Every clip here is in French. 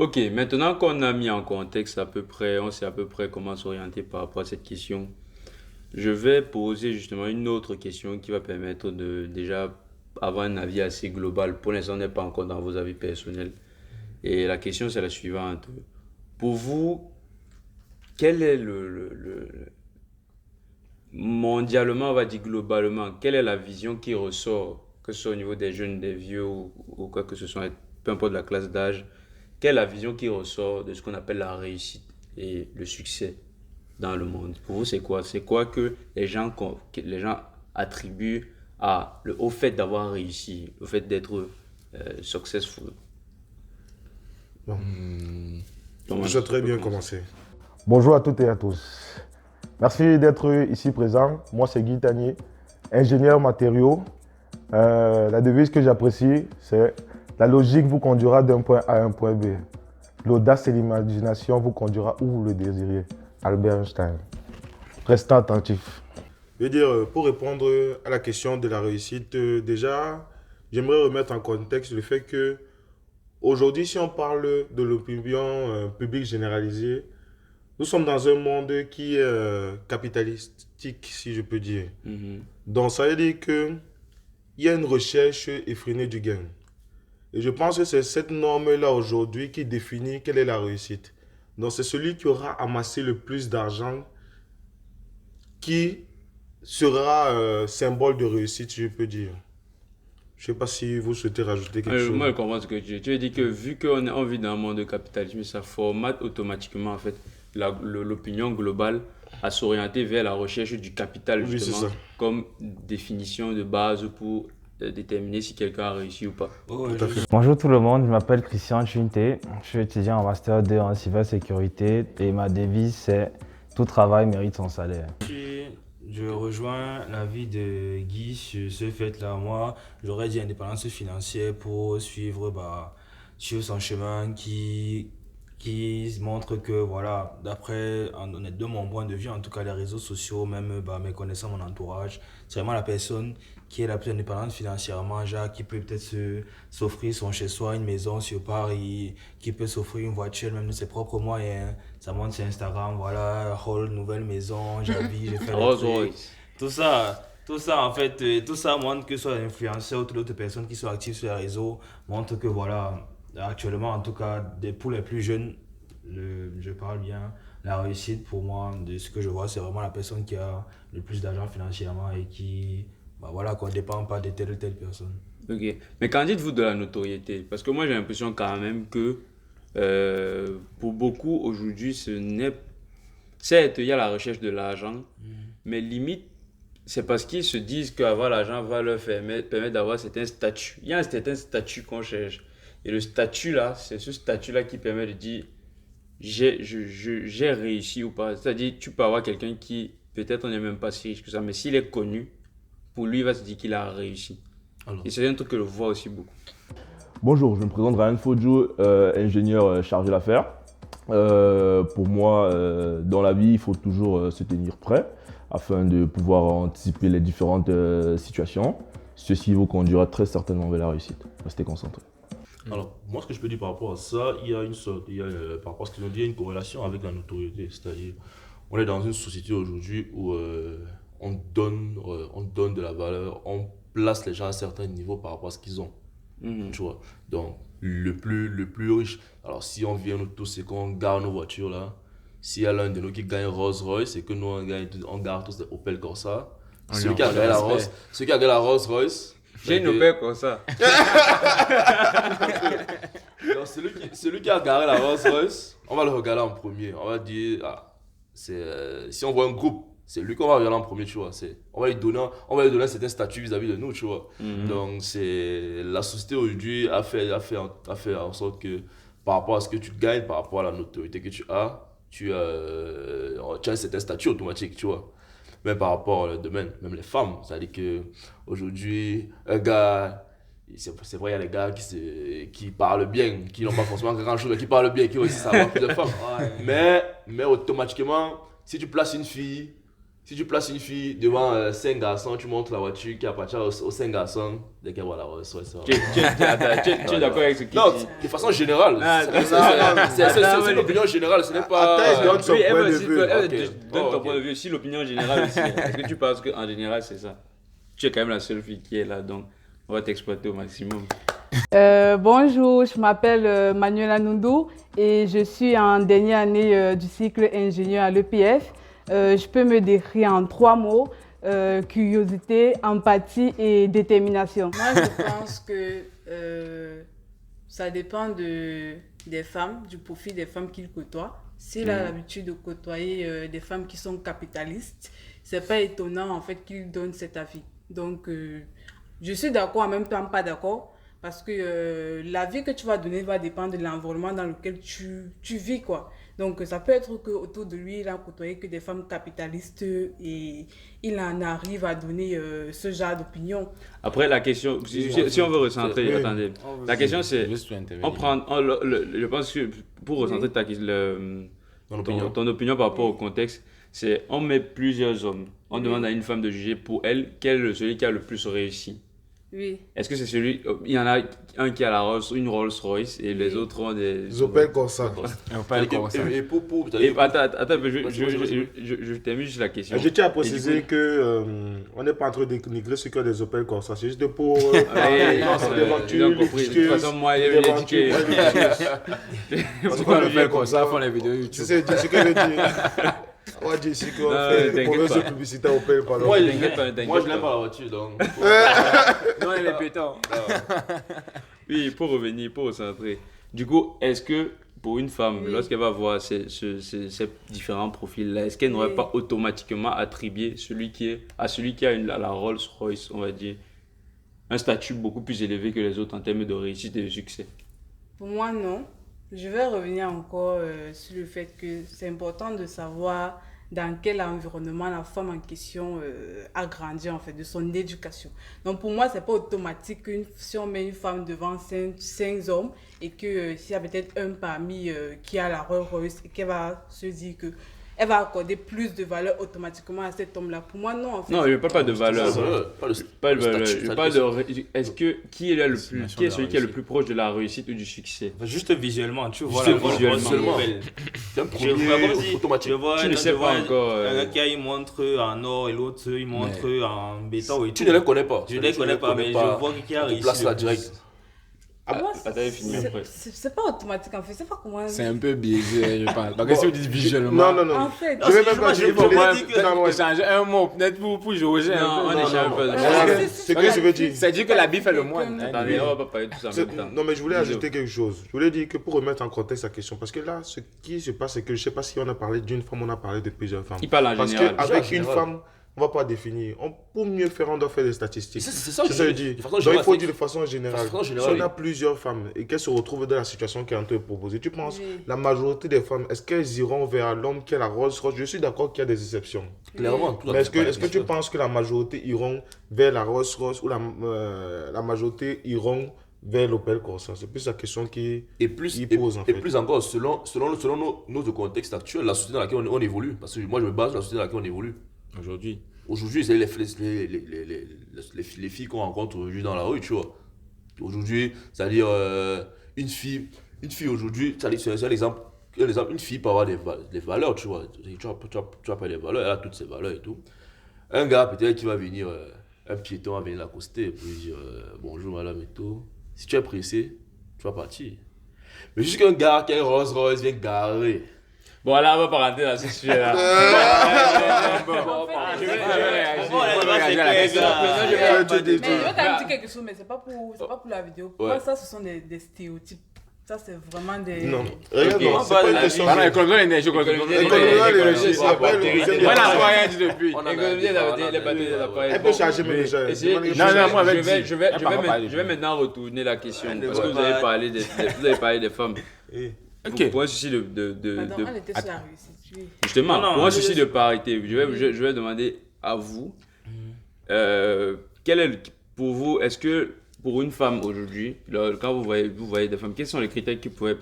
Ok, maintenant qu'on a mis en contexte à peu près, on sait à peu près comment s'orienter par rapport à cette question, je vais poser justement une autre question qui va permettre de déjà avoir un avis assez global. Pour l'instant, on n'est pas encore dans vos avis personnels. Et la question, c'est la suivante. Pour vous, quel est mondialement, on va dire globalement, quelle est la vision qui ressort, que ce soit au niveau des jeunes, des vieux ou quoi que ce soit, peu importe la classe d'âge, quelle est la vision qui ressort de ce qu'on appelle la réussite et le succès dans le monde? Pour vous, c'est quoi? C'est quoi que que les gens attribuent au fait d'avoir réussi, au fait d'être successful? Bon, Comment je est-ce que tu souhaiterais peux bien commencer? commencer. Bonjour à toutes et à tous. Merci d'être ici présent. Moi, c'est Guy Tanier, ingénieur matériaux. La devise que j'apprécie, c'est la logique vous conduira d'un point A à un point B. L'audace et l'imagination vous conduira où vous le désirez. Albert Einstein. Restez attentifs. Je veux dire, pour répondre à la question de la réussite, déjà, j'aimerais remettre en contexte le fait que aujourd'hui, si on parle de l'opinion publique généralisée, nous sommes dans un monde qui est capitalistique, si je peux dire. Mhm. Donc, ça veut dire qu'il y a une recherche effrénée du gain. Et je pense que c'est cette norme-là aujourd'hui qui définit quelle est la réussite. Donc, c'est celui qui aura amassé le plus d'argent qui sera symbole de réussite, si je peux dire. Je ne sais pas si vous souhaitez rajouter quelque chose. Moi, je comprends ce que tu dis. Tu veux dire que vu on vit dans un monde de capitalisme, ça formate automatiquement en fait l'opinion globale à s'orienter vers la recherche du capital Oui, c'est justement ça. comme définition de base pour déterminer si quelqu'un a réussi ou pas. Tout à fait. Bonjour tout le monde, je m'appelle Christian Chunté, je suis étudiant en Master 2 en cybersécurité et ma devise c'est tout travail mérite son salaire. Je rejoins l'avis de Guy sur ce fait-là. Moi, j'aurais dit indépendance financière pour suivre son chemin qui montre que, voilà, de mon point de vue, en tout cas les réseaux sociaux, même mes connaissances, mon entourage, c'est vraiment la personne qui est la plus indépendante financièrement, genre qui peut peut-être s'offrir son chez-soi, une maison sur Paris, qui peut s'offrir une voiture, même de ses propres moyens. Ça monte sur Instagram, voilà, whole nouvelle maison, j'habite, j'ai fait les Rolls trucs. Royce. Tout ça en fait, tout ça montre que soit influenceurs ou toute autre personne qui sont actives sur les réseaux montre que voilà, actuellement en tout cas, pour les plus jeunes, je parle bien, la réussite pour moi, de ce que je vois, c'est vraiment la personne qui a le plus d'argent financièrement et qui, voilà, qu'on ne dépend pas de telle ou telle personne. Ok. Mais qu'en dites-vous de la notoriété? Parce que moi j'ai l'impression quand même que pour beaucoup aujourd'hui ce n'est... Certes, il y a la recherche de l'argent, mais limite c'est parce qu'ils se disent qu'avoir l'argent va leur permettre d'avoir certains statuts. Il y a un certain statut qu'on cherche. Et le statut là, c'est ce statut là qui permet de dire j'ai réussi ou pas. C'est-à-dire, tu peux avoir quelqu'un qui, peut-être on n'est même pas si riche que ça, mais s'il est connu, pour lui, il va se dire qu'il a réussi. Alors. Et c'est un truc que je vois aussi beaucoup. Bonjour, je me présente Ryan Fojo, ingénieur chargé d'affaires. Pour moi, dans la vie, il faut toujours se tenir prêt afin de pouvoir anticiper les différentes situations. Ceci vous conduira très certainement vers la réussite. Restez concentrés. Alors, moi, ce que je peux dire par rapport à ça, il y a une sorte, par rapport à ce qu'ils ont dit, il y a une corrélation avec la notoriété. C'est-à-dire, on est dans une société aujourd'hui où on donne de la valeur, on place les gens à un certain niveau par rapport à ce qu'ils ont. Tu vois. Donc, le plus riche. Alors, si on vient nous tous et qu'on garde nos voitures là, s'il y a l'un de nous qui gagne Rolls Royce et que nous on garde tous des Opel Corsa, celui qui a gagné la Rolls Royce. J'ai une Opel comme ça. Donc, celui qui a garé la Rolls Royce, on va le regarder en premier. On va dire, si on voit un groupe, c'est lui qu'on va regarder en premier, tu vois. On va lui donner un certain statut vis-à-vis de nous, tu vois. Donc, la société aujourd'hui a fait en sorte que par rapport à ce que tu gagnes, par rapport à la notoriété que tu as un certain statut automatique, tu vois. Même par rapport au domaine, même les femmes. C'est-à-dire qu'aujourd'hui, un gars, c'est vrai, il y a des gars qui parlent bien, qui n'ont pas forcément grand-chose, mais qui parlent bien, qui ont aussi savoir plus de femmes. Mais automatiquement, si tu places une fille Si tu places une fille devant 5 garçons, tu montres la voiture qui appartient aux 5 garçons, dès qu'elle voit la Rolls Royce. Tu es d'accord avec ce qu'il Non, dit? de façon générale. C'est l'opinion générale, ce n'est pas. Attends, donne son Oui, point de aussi, vue. donne ton ok. point de vue aussi, l'opinion générale aussi. Est-ce que tu penses qu'en général, c'est ça? Tu es quand même la seule fille qui est là, donc on va t'exploiter au maximum. Bonjour, je m'appelle Manuela Nundou et je suis en dernière année du cycle ingénieur à l'EPF. Je peux me décrire en 3 mots, curiosité, empathie et détermination. Moi, je pense que ça dépend des femmes, du profil des femmes qu'il côtoie. S'il a l'habitude de côtoyer des femmes qui sont capitalistes, c'est pas étonnant en fait qu'il donne cet avis. Donc, je suis d'accord, en même temps pas d'accord, parce que l'avis que tu vas donner va dépendre de l'environnement dans lequel tu vis, quoi. Donc, ça peut être qu'autour de lui, il a côtoyé que des femmes capitalistes et il en arrive à donner ce genre d'opinion. Après, la question, si on veut recentrer, Oui. attendez, la question c'est, Juste on prend, je pense que pour recentrer ton opinion par rapport au contexte, c'est on met plusieurs hommes, on demande à une femme de juger pour elle quel est celui qui a le plus réussi. Oui. Est-ce que c'est celui, il y en a un qui a une Rolls Royce et les autres ont des Opel Corsa. Et pour. Et attends, je termine juste la question. Je tiens à Et préciser du coup- que on n'est pas en train de dénigrer ce que des Opel Corsa. C'est juste pour Ouais, parler des voitures, ils ont compris. De toute façon, moi, il des a dit que... voitures. C'est quoi le fait comme ça, font les vidéos YouTube. C'est ce que je dis. On va dire ici qu'on Non, fait t'inquiète mauvaise pas. publicité à Opel. Pardon. Moi, T'inquiète je n'aime pas la voiture, donc. Non, il est pétant. Oui, pour revenir, pour recentrer. Du coup, est-ce que pour une femme, Oui. lorsqu'elle va voir ces différents profils-là, est-ce qu'elle n'aurait Oui. pas automatiquement attribué à celui qui a la Rolls-Royce, on va dire, un statut beaucoup plus élevé que les autres en termes de réussite et de succès? Pour moi, non. Je vais revenir encore sur le fait que c'est important de savoir dans quel environnement la femme en question a grandi, en fait, de son éducation. Donc, pour moi, c'est pas automatique que si on met une femme devant 5 hommes et que s'il y a peut-être un parmi qui a la Rolls Royce et qu'elle va se dire que elle va accorder plus de valeur automatiquement à cet homme-là. Pour moi, non, en fait. Non, je ne parle pas de valeur. Pas de valeur. statut, Je parle de. Est-ce que qui est celui qui est le réussite. plus proche de la réussite ou du succès? Juste visuellement, tu vois Juste la Rolls visuellement. Royce belle. C'est un Je vois comme si automatique. je vois Tu ne sais pas encore, un gars qui montre en or et l'autre il montre en béton et Tu tout. ne les connais pas. Je les connais pas, mais je vois qui a On réussi. place le là plus. direct. Pour moi, T'avais fini après. c'est pas automatique, en fait. C'est pas comment. C'est un peu biaisé, je pense. Donc, si vous dites visuellement. Non, non, non. En fait, Je vais même pas je dire. vois je vais- dit que- non, ouais. Changer un mot, peut-être pour jauger Non, un on peu. échappe un peu. C'est que je veux dire. C'est dire que la bif est le moine. Attendez, on va pas parler de tout ça en C'est- même temps. Non, mais je voulais ajouter quelque chose. Je voulais dire que pour remettre en contexte la question, parce que là, ce qui se passe, c'est que je ne sais pas si on a parlé d'une femme, on a parlé de plusieurs femmes. Il parle en Parce général. qu'avec En une général. femme, on ne va pas définir. Pour mieux faire, on doit faire des statistiques. C'est ça, C'est ça que je dis. De façon Donc il générale, faut c'est- dire de façon générale. de façon Si générale, on a oui. plusieurs femmes et qu'elles se retrouvent dans la situation qui est en train de proposer, tu penses Oui. la majorité des femmes, est-ce qu'elles iront vers l'homme qui a la Rolls Royce? Je suis d'accord qu'il y a des exceptions. Clairement. tout à Mais est-ce fait que, est-ce que tu pareil. penses que la majorité iront vers la Rolls Royce ou la majorité iront vers l'Opel Corsa? C'est plus la question qui... Et plus, Il pose, en et fait. plus encore, selon notre contexte actuel, la société dans laquelle on évolue. Parce que moi, je me base sur la société dans laquelle on évolue. Aujourd'hui. Aujourd'hui, c'est les filles qu'on rencontre aujourd'hui dans la rue, tu vois. Aujourd'hui, c'est-à-dire une fille aujourd'hui, c'est un exemple. Une fille peut avoir des valeurs, tu vois. Tu as pas des valeurs, elle a toutes ses valeurs et tout. Un gars, peut-être, qui va venir, un piéton va venir l'accoster pour lui dire bonjour madame et tout. Si tu es pressé, tu vas partir. Mais juste qu'un gars qui a une Rolls Royce vient garer. Bon, là, on va pas rentrer dans ce sujet-là. Mais je veux quand même dire quelque chose, mais c'est pas pour la vidéo. Pour moi, ça, ce sont des stéréotypes. Ça, c'est vraiment des... Non. Regarde, Ok. non, c'est pas une question Pardon, de... économie de l'énergie, économie de Économie de l'énergie, c'est après, pas le terrible. week-end, Moi, la fois, rien dit depuis. Les batteries des appareils. Elle peut charger, mais déjà. Essayez- demandez- Non, non, moi, avec je vais dit. maintenant retourner la question. Elle ne Parce que voit vous avez pas. parlé des femmes. Eh, Pour un souci de Pardon, elle était sur la réussite. Oui. justement, Non, non, pour un je- souci de parité, je vais demander à vous, quel est pour vous, est-ce que pour une femme aujourd'hui, quand vous voyez des femmes, quels sont les critères qui peuvent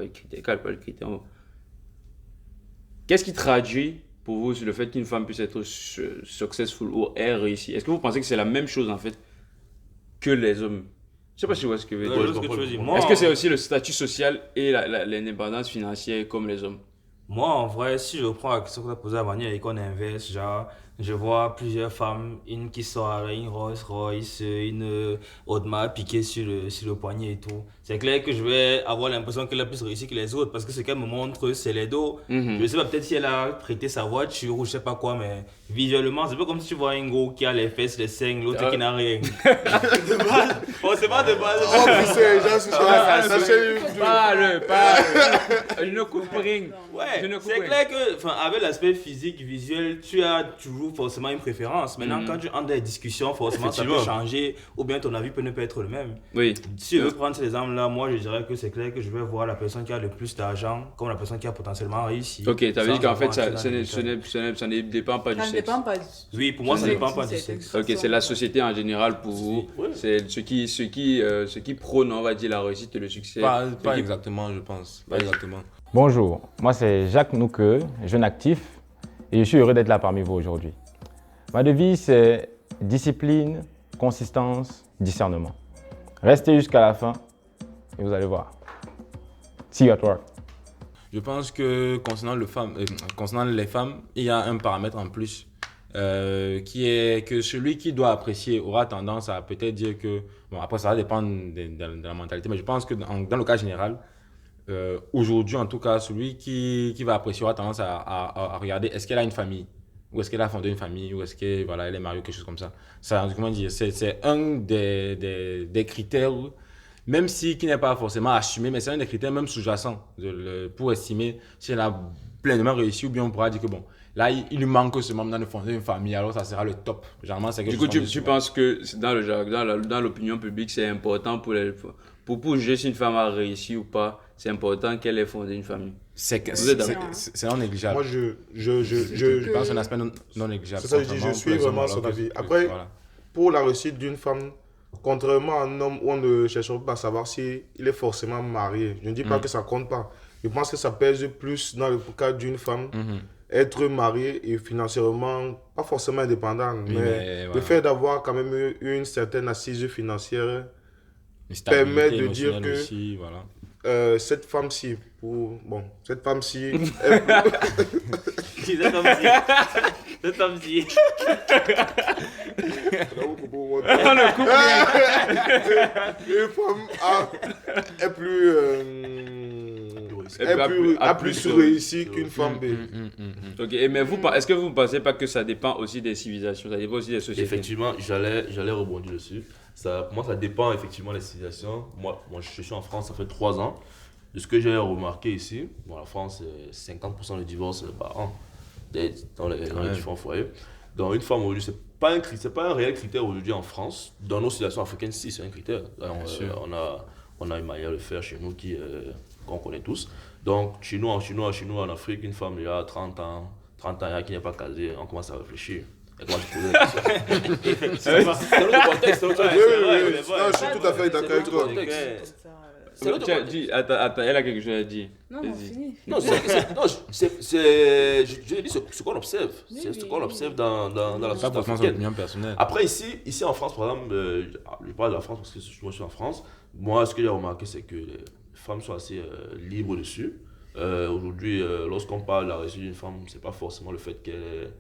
être critères, pas le critère, qu'est-ce qui traduit pour vous sur le fait qu'une femme puisse être successful ou est réussie? Est-ce que vous pensez que c'est la même chose en fait que les hommes? Je sais pas si vous voyez ce que je veux Ouais, dire. je vois ce que tu veux dire. Moi, Est-ce que c'est aussi le statut social et l'indépendance financière comme les hommes? Moi, en vrai, si je reprends la question que tu as posée à Manu et qu'on inverse, genre, je vois plusieurs femmes, une qui sort avec une Rolls Royce, une Audemars piquée sur le poignet et tout. C'est clair que je vais avoir l'impression qu'elle a plus réussi que les autres parce que ce qu'elle me montre, c'est les dos. Je sais pas, peut-être si elle a prêté sa voiture ou je sais pas quoi, mais visuellement, c'est pas comme si tu vois un gros qui a les fesses, les seins, l'autre qui n'a rien. De base, bon, c'est pas de base. Oh, putain, j'en suis Je ne comprends rien. Ouais, c'est clair que, avec l'aspect physique, visuel, tu as toujours forcément une préférence. Maintenant, quand tu entres dans des discussions, forcément, ça peut changer ou bien ton avis peut ne pas être le même. Oui. Si je veux prendre ces exemples-là, moi, je dirais que c'est clair que je vais voir la personne qui a le plus d'argent comme la personne qui a potentiellement réussi. Ok, tu avais dit qu'en fait, ça ne dépend pas du Ça ne sexe. dépend pas Oui, pour moi, ça ne dépend pas du sexe. Ok, c'est la société en général pour vous. C'est ce qui prône, on va dire, la réussite et le succès. Pas exactement, je pense. Pas exactement. Bonjour, moi c'est Jacques Nouqueux, jeune actif, et je suis heureux d'être là parmi vous aujourd'hui. Ma devise c'est discipline, consistance, discernement. Restez jusqu'à la fin et vous allez voir. See you at work. Je pense que concernant les femmes, il y a un paramètre en plus qui est que celui qui doit apprécier aura tendance à peut-être dire que, bon après ça va dépendre de la mentalité, mais je pense que dans le cas général, aujourd'hui en tout cas, celui qui va apprécier aura tendance à regarder est-ce qu'elle a une famille, ou est-ce qu'elle a fondé une famille, ou est-ce qu'elle voilà, elle est mariée ou quelque chose comme ça. Ça, comment dire, c'est un des critères, même si qui n'est pas forcément assumé, mais c'est un des critères même sous-jacents pour estimer si elle a pleinement réussi, ou bien on pourra dire que bon, là il lui manque ce membre de fonder une famille, alors ça sera le top. Généralement, c'est quelque Du coup, chose tu penses que dans l'opinion publique, c'est important pour juger si une femme a réussi ou pas, c'est important qu'elle ait fondé une famille. C'est non négligeable. Moi, je pense que c'est un aspect non négligeable. C'est ça, je suis vraiment son avis. Après, pour la réussite d'une femme, contrairement à un homme où on ne cherche pas à savoir s'il est forcément marié, je ne dis pas que ça compte pas. Je pense que ça pèse plus dans le cas d'une femme. Être marié et financièrement, pas forcément indépendant, mais le fait d'avoir quand même une certaine assise financière permet de dire que aussi, voilà. Cette femme-ci, cette femme-ci, Cette femme-ci. Une femme a plus réussi qu'une femme B. Ok, mais est-ce que vous ne pensez pas que ça dépend aussi des civilisations, ça dépend aussi des sociétés? Effectivement, j'allais rebondir dessus. Pour moi, ça dépend effectivement des civilisations. Moi, je suis en France, ça fait 3 ans. De ce que j'ai remarqué ici, la France, c'est 50% de divorces par an dans les différents foyers. Donc, une femme aujourd'hui, c'est pas un réel critère aujourd'hui en France. Dans nos situations africaines, si, c'est un critère. On a une manière de faire chez nous qu'on connaît tous. Donc, chez nous, en Afrique, une femme, il y a 30 ans qui n'est pas casée, on commence à réfléchir. Et comment je pose la question. C'est le contexte. Je suis tout à fait d'accord avec toi. Attends, elle a quelque chose à dire. Non, fini. Non, je dis ce qu'on observe. C'est ce qu'on observe dans la société africaine. Après, ici en France, par exemple, je parle de la France parce que moi je suis en France. Moi, ce que j'ai remarqué, c'est que les femmes sont assez libres dessus. Aujourd'hui, lorsqu'on parle de la réussite d'une femme, c'est pas forcément le fait qu'elle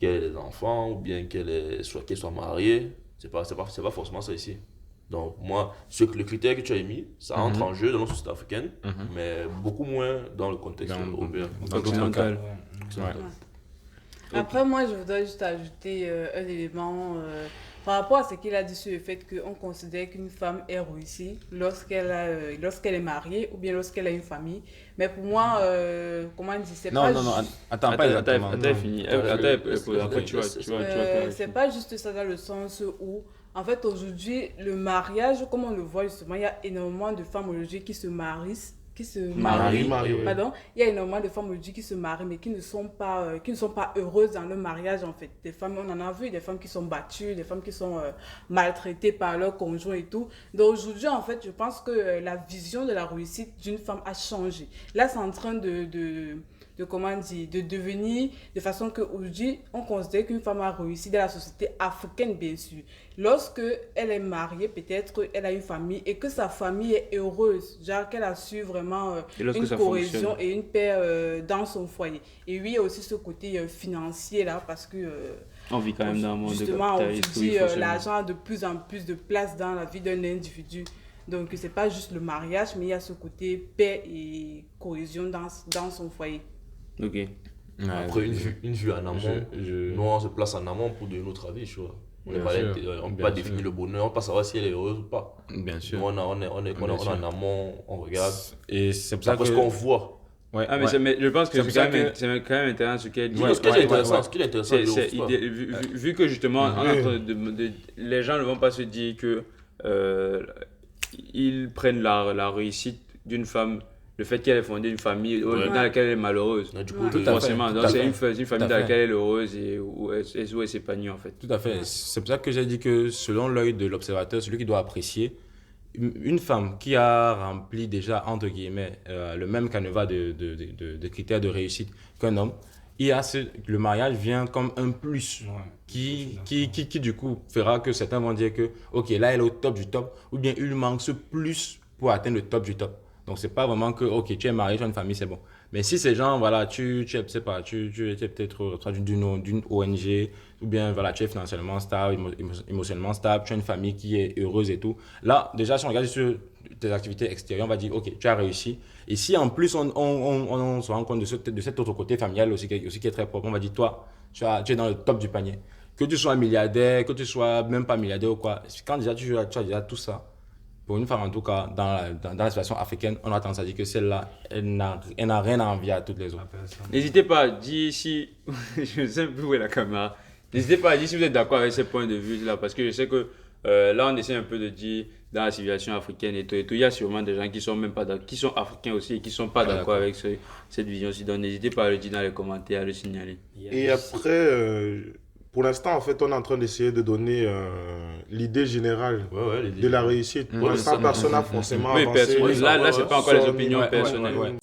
ait des enfants ou bien qu'elle soit mariée. C'est pas forcément ça ici. Donc moi, le critère que tu as émis, ça entre en jeu dans notre société africaine, mais beaucoup moins dans le contexte européen. Occidental. Après, moi, je voudrais juste ajouter un élément par rapport à ce qu'il a dit sur le fait qu'on considère qu'une femme est réussie lorsqu'elle est mariée ou bien lorsqu'elle a une famille. Mais pour moi, comment on dit, c'est pas attends, pas exactement. Attends, fini. Après, tu vas. C'est pas juste ça dans le sens où, en fait, aujourd'hui, le mariage, comme on le voit justement, il y a énormément de femmes aujourd'hui qui se marient. Pardon, il y a énormément de femmes aujourd'hui qui se marient mais qui ne sont pas heureuses dans leur mariage en fait. Des femmes, on en a vu, des femmes qui sont battues, des femmes qui sont maltraitées par leur conjoint et tout. Donc aujourd'hui en fait, je pense que la vision de la réussite d'une femme a changé. Là, c'est en train de comment dire, de devenir, de façon qu'aujourd'hui, on considère qu'une femme a réussi dans la société africaine, bien sûr. Lorsque elle est mariée, peut-être, elle a une famille et que sa famille est heureuse, genre qu'elle a su vraiment une cohésion et une paix dans son foyer. Et oui, il y a aussi ce côté financier là, parce que on vit quand même dans un monde justement, de on capitalisme. dit l'argent a de plus en plus de place dans la vie d'un individu. Donc, c'est pas juste le mariage, mais il y a ce côté paix et cohésion dans son foyer. Ok. Après, une vue en amont, nous, on se place en amont pour donner notre avis, tu vois. On ne peut pas définir le bonheur, on ne peut pas savoir si elle est heureuse ou pas. Bien sûr. Nous, on est en amont, on regarde. Et c'est pour ça que... qu'on voit. Ouais. Ah, mais je pense que c'est quand même intéressant ce qu'elle dit. Ce qui est intéressant, vu que justement, les gens ne vont pas se dire que ils prennent la réussite d'une femme, le fait qu'elle ait fondé une famille dans laquelle elle est malheureuse. Du coup, forcément, donc c'est une famille dans laquelle elle est heureuse et où elle s'épanouit en fait. Tout à fait. C'est pour ça que j'ai dit que selon l'œil de l'observateur, celui qui doit apprécier, une femme qui a rempli déjà, entre guillemets, le même canevas de critères de réussite qu'un homme, le mariage vient comme un plus qui du coup fera que certains vont dire que ok, là elle est au top du top, ou bien il lui manque ce plus pour atteindre le top du top. Donc c'est pas vraiment que ok, tu es marié, tu as une famille, c'est bon. Mais si ces gens, voilà, tu es peut-être d'une ONG, ou bien voilà, tu es financièrement stable, émotionnellement stable, tu as une famille qui est heureuse et tout. Là, déjà, si on regarde sur tes activités extérieures, on va dire, ok, tu as réussi. Et si en plus, on se rend compte de cet autre côté familial aussi qui est très propre, on va dire, toi, tu es dans le top du panier. Que tu sois milliardaire, que tu sois même pas milliardaire ou quoi, quand déjà tu as déjà tout ça, pour une femme en tout cas, dans la situation africaine, on a tendance à dire que celle-là, elle n'a rien à envier à toutes les autres. N'hésitez pas à dire si... je ne sais plus où est la caméra. N'hésitez pas à dire si vous êtes d'accord avec ces points de vue-là, parce que je sais que là, on essaie un peu de dire dans la civilisation africaine et tout, il y a sûrement des gens qui sont même pas qui sont africains aussi et qui ne sont pas d'accord avec cette vision-ci. Donc n'hésitez pas à le dire dans les commentaires, à le signaler. Et après... pour l'instant, en fait, on est en train d'essayer de donner l'idée générale de la réussite. Pour l'instant, personne n'a forcément avancé. Là, ce n'est pas encore les opinions personnelles.